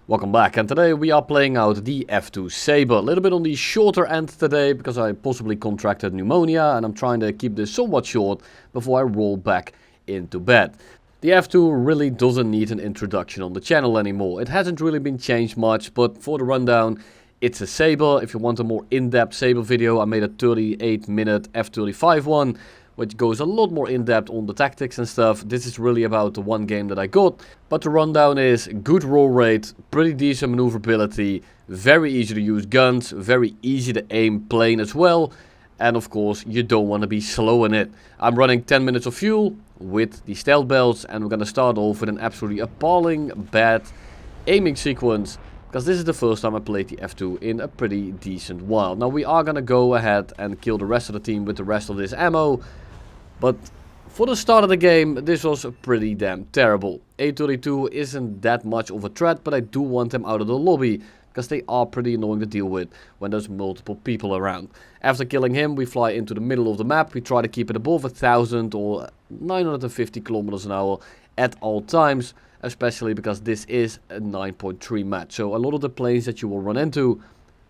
Welcome back, and today we are playing out the F-2 Saber. A little bit on the shorter end today because I possibly contracted pneumonia and I'm trying to keep this somewhat short before I roll back into bed. The F-2 really doesn't need an introduction on the channel anymore. It hasn't really been changed much, but for the rundown, it's a Saber. If you want a more in-depth Saber video, I made a 38-minute F-35 one, which goes a lot more in-depth on the tactics and stuff. This is really about the one game that I got. But the rundown is good roll rate, pretty decent maneuverability, very easy to use guns, very easy to aim plane as well. And of course, you don't want to be slow in it. I'm running 10 minutes of fuel with the stealth belts, and we're going to start off with an absolutely appalling bad aiming sequence. Because this is the first time I played the F-2 in a pretty decent while. Now we are going to go ahead and kill the rest of the team with the rest of this ammo. But for the start of the game, this was pretty damn terrible. A32 isn't that much of a threat, but I do want them out of the lobby. Because they are pretty annoying to deal with when there's multiple people around. After killing him, we fly into the middle of the map. We try to keep it above 1,000 or 950 kilometers an hour at all times. Especially because this is a 9.3 match. So a lot of the planes that you will run into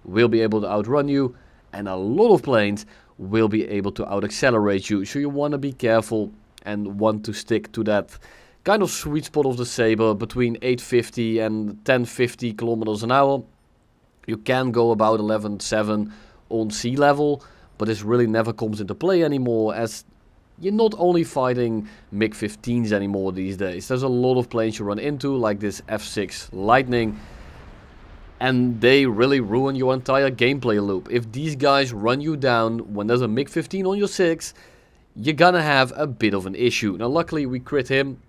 will be able to outrun you. And a lot of planes will be able to out-accelerate you. So you want to be careful and want to stick to that kind of sweet spot of the Saber between 850 and 1050 kilometers an hour. You can go about 11.7 on sea level, but this really never comes into play anymore, as you're not only fighting MiG-15s anymore these days. There's a lot of planes you run into, like this F6 Lightning, and they really ruin your entire gameplay loop. If these guys run you down when there's a MiG-15 on your 6, you're gonna have a bit of an issue. Now luckily we crit him.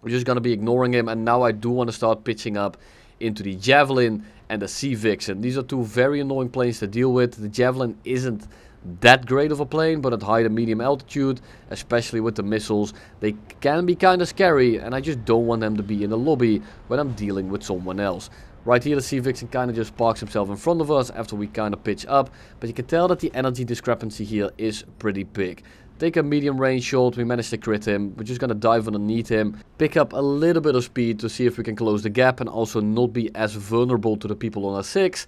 We're just gonna be ignoring him, and now I do want to start pitching up into the Javelin and the Sea Vixen. These are two very annoying planes to deal with. The Javelin isn't that great of a plane, but at high to medium altitude, especially with the missiles, they can be kind of scary, and I just don't want them to be in the lobby when I'm dealing with someone else. Right here the Sea Vixen kind of just parks himself in front of us after we kind of pitch up, but you can tell that the energy discrepancy here is pretty big. Take a medium range shot, we managed to crit him. We're just going to dive underneath him, pick up a little bit of speed to see if we can close the gap and also not be as vulnerable to the people on our 6,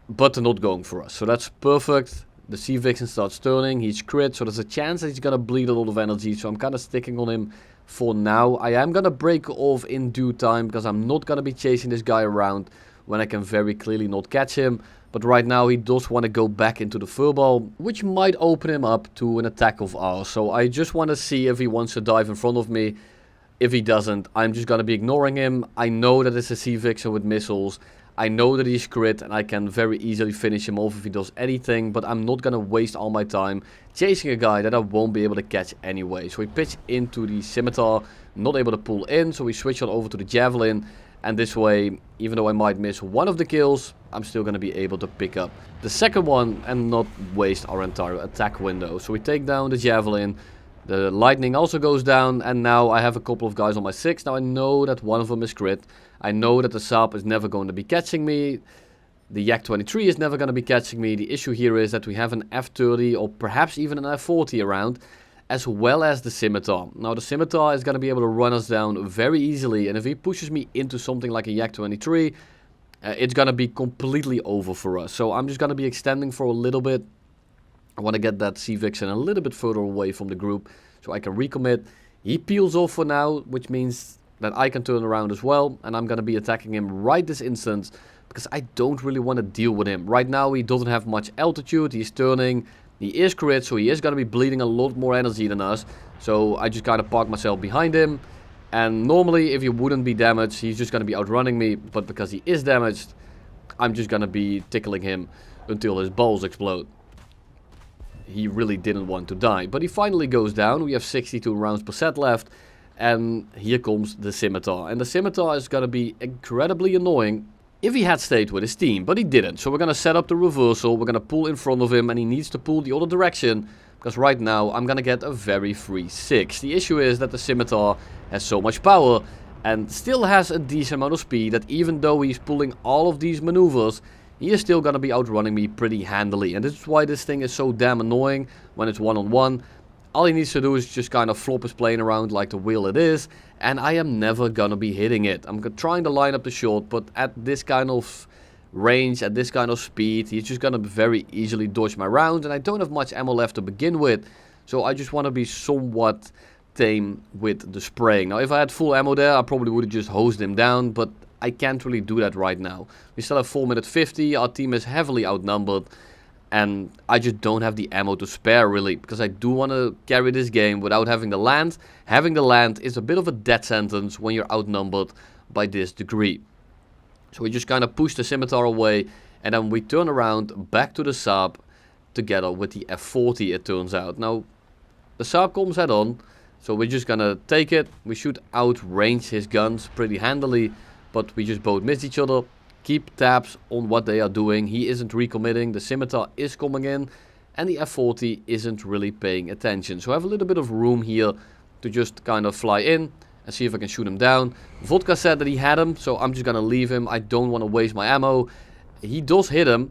but they're not going for us. So that's perfect. The Sea Vixen starts turning, he's crit, so there's a chance that he's going to bleed a lot of energy, so I'm kind of sticking on him for now. I am going to break off in due time because I'm not going to be chasing this guy around when I can very clearly not catch him. But right now he does want to go back into the furball, which might open him up to an attack of ours. So I just want to see if he wants to dive in front of me. If he doesn't, I'm just going to be ignoring him. I know that it's a Sea Vixen with missiles. I know that he's crit and I can very easily finish him off if he does anything. But I'm not going to waste all my time chasing a guy that I won't be able to catch anyway. So we pitch into the Scimitar, not able to pull in. So we switch on over to the Javelin. And this way, even though I might miss one of the kills, I'm still going to be able to pick up the second one and not waste our entire attack window. So we take down the Javelin. The Lightning also goes down, and now I have a couple of guys on my 6. Now I know that one of them is crit. I know that the Saab is never going to be catching me. The Yak-23 is never going to be catching me. The issue here is that we have an F-30 or perhaps even an F-40 around, as well as the Scimitar. Now the Scimitar is going to be able to run us down very easily, and if he pushes me into something like a Yak-23, it's going to be completely over for us. So I'm just going to be extending for a little bit. I want to get that Sea Vixen a little bit further away from the group so I can recommit. He peels off for now, which means that I can turn around as well, and I'm going to be attacking him right this instant because I don't really want to deal with him. Right now he doesn't have much altitude, he's turning. He is crit, so he is going to be bleeding a lot more energy than us. So I just kind of park myself behind him. And normally, if he wouldn't be damaged, he's just going to be outrunning me. But because he is damaged, I'm just going to be tickling him until his balls explode. He really didn't want to die. But he finally goes down. We have 62 rounds per set left. And here comes the Scimitar. And the Scimitar is going to be incredibly annoying if he had stayed with his team, but he didn't. So we're going to set up the reversal, we're going to pull in front of him, and he needs to pull the other direction, because right now I'm going to get a very free 6. The issue is that the Scimitar has so much power, and still has a decent amount of speed, that even though he's pulling all of these maneuvers, he is still going to be outrunning me pretty handily. And this is why this thing is so damn annoying when it's one-on-one. All he needs to do is just kind of flop his plane around like the wheel it is, and I am never gonna be hitting it. I'm trying to line up the shot, but at this kind of range, at this kind of speed, he's just gonna very easily dodge my round, and I don't have much ammo left to begin with, so I just want to be somewhat tame with the spraying. Now, if I had full ammo there, I probably would have just hosed him down, but I can't really do that right now. We still have 4 minutes 50, our team is heavily outnumbered, and I just don't have the ammo to spare really, because I do want to carry this game without having the land. Having the land is a bit of a death sentence when you're outnumbered by this degree. So we just kind of push the scimitar away, and then we turn around back to the Saab together with the F-40, it turns out. Now, the Saab comes head on, so we're just gonna take it. We should outrange his guns pretty handily, but we just both miss each other. Keep tabs on what they are doing. He isn't recommitting, the scimitar is coming in, and the F-40 isn't really paying attention. So I have a little bit of room here to just kind of fly in and see if I can shoot him down. Vodka said that he had him, so I'm just gonna leave him. I don't want to waste my ammo. He does hit him.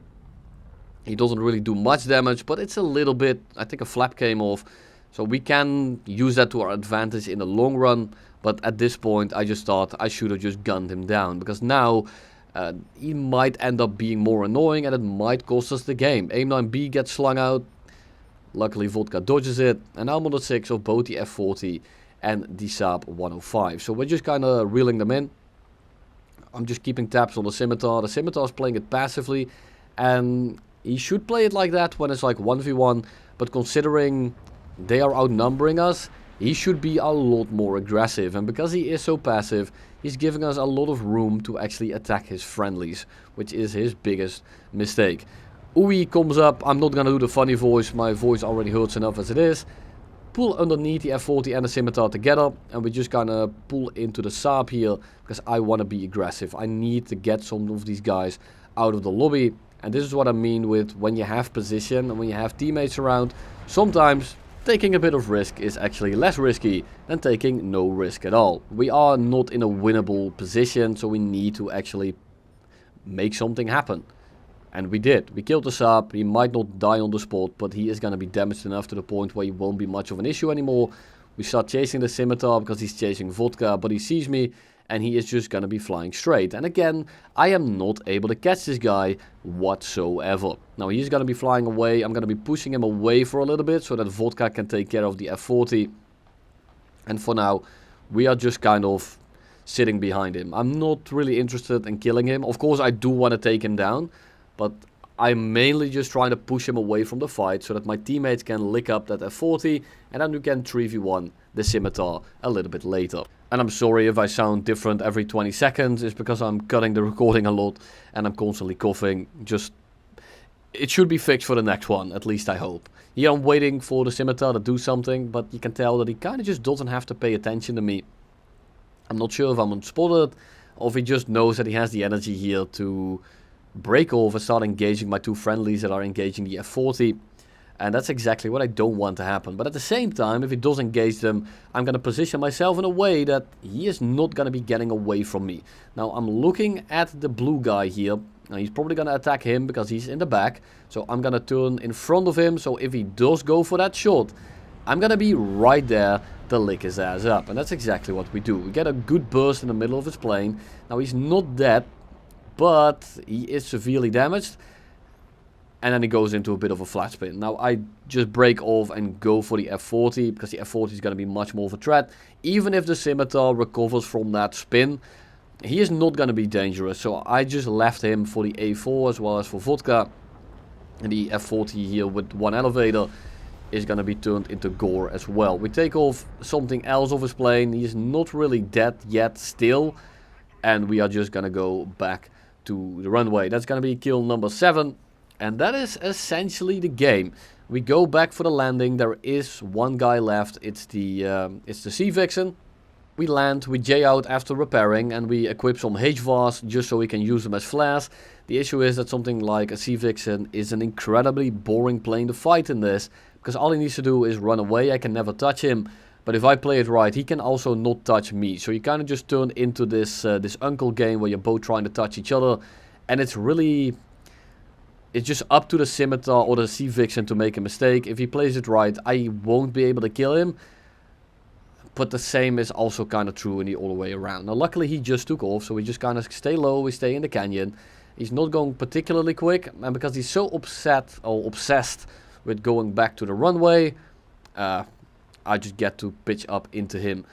He doesn't really do much damage, but it's a little bit, I think a flap came off. So we can use that to our advantage in the long run, but at this point I just thought I should have just gunned him down, because now he might end up being more annoying and it might cost us the game. AIM-9B gets slung out. Luckily Vodka dodges it. And now I'm on the 6 of both the F-40 and the Saab 105. So we're just kind of reeling them in. I'm just keeping tabs on the scimitar. The scimitar is playing it passively. And he should play it like that when it's like 1v1. But considering they are outnumbering us, he should be a lot more aggressive. And because he is so passive, he's giving us a lot of room to actually attack his friendlies, which is his biggest mistake. Ui comes up. I'm not going to do the funny voice. My voice already hurts enough as it is. Pull underneath the F-40 and the scimitar together. And we just kind of pull into the Saab here, because I want to be aggressive. I need to get some of these guys out of the lobby. And this is what I mean with when you have position and when you have teammates around. Sometimes taking a bit of risk is actually less risky than taking no risk at all. We are not in a winnable position, so we need to actually make something happen. And we did. We killed the Saab. He might not die on the spot, but he is going to be damaged enough to the point where he won't be much of an issue anymore. We start chasing the scimitar because he's chasing Vodka, but he sees me and he is just going to be flying straight. And again, I am not able to catch this guy whatsoever. Now he's going to be flying away. I'm going to be pushing him away for a little bit so that Vodka can take care of the F-40. And for now, we are just kind of sitting behind him. I'm not really interested in killing him. Of course, I do want to take him down, but I'm mainly just trying to push him away from the fight so that my teammates can lick up that F-40 and then we can 3v1 the scimitar a little bit later. And I'm sorry if I sound different every 20 seconds. It's because I'm cutting the recording a lot and I'm constantly coughing. Just, it should be fixed for the next one, at least I hope. Here I'm waiting for the scimitar to do something, but you can tell that he kind of just doesn't have to pay attention to me. I'm not sure if I'm unspotted or if he just knows that he has the energy here to break off and start engaging my two friendlies that are engaging the F-40. And that's exactly what I don't want to happen. But at the same time, if he does engage them, I'm going to position myself in a way that he is not going to be getting away from me. Now, I'm looking at the blue guy here. Now, he's probably going to attack him because he's in the back. So I'm going to turn in front of him. So if he does go for that shot, I'm going to be right there to lick his ass up. And that's exactly what we do. We get a good burst in the middle of his plane. Now, he's not dead, but he is severely damaged. And then he goes into a bit of a flat spin. Now I just break off and go for the F-40 because the F-40 is going to be much more of a threat. Even if the scimitar recovers from that spin, he is not going to be dangerous. So I just left him for the A4 as well as for Vodka. And the F-40 here with one elevator is going to be turned into gore as well. We take off something else off his plane. He is not really dead yet still. And we are just going to go back to the runway. That's going to be kill number 7. And that is essentially the game. We go back for the landing. There is one guy left. It's the Sea Vixen. We land, we J out after repairing, and we equip some HVARs just so we can use them as flares. The issue is that something like a Sea Vixen is an incredibly boring plane to fight in this, because all he needs to do is run away. I can never touch him. But if I play it right, he can also not touch me. So you kind of just turn into this uncle game where you're both trying to touch each other, and it's really it's just up to the scimitar or the sea vixen to make a mistake. If he plays it right, I won't be able to kill him. But the same is also kind of true in the other way around. Now, luckily, he just took off, so we just kind of stay low, we stay in the canyon. He's not going particularly quick, and because he's so obsessed with going back to the runway, I just get to pitch up into him.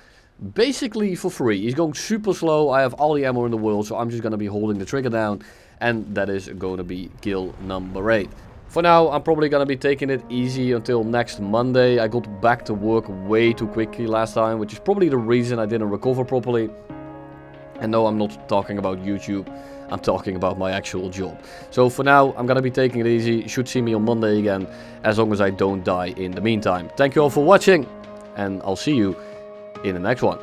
Basically for free. He's going super slow, I have all the ammo in the world, so I'm just going to be holding the trigger down, and that is going to be kill number 8. For now, I'm probably going to be taking it easy until next Monday. I got back to work way too quickly last time, which is probably the reason I didn't recover properly. And no, I'm not talking about YouTube. I'm talking about my actual job. So for now, I'm going to be taking it easy. You should see me on Monday again, as long as I don't die in the meantime. Thank you all for watching, and I'll see you in the next one.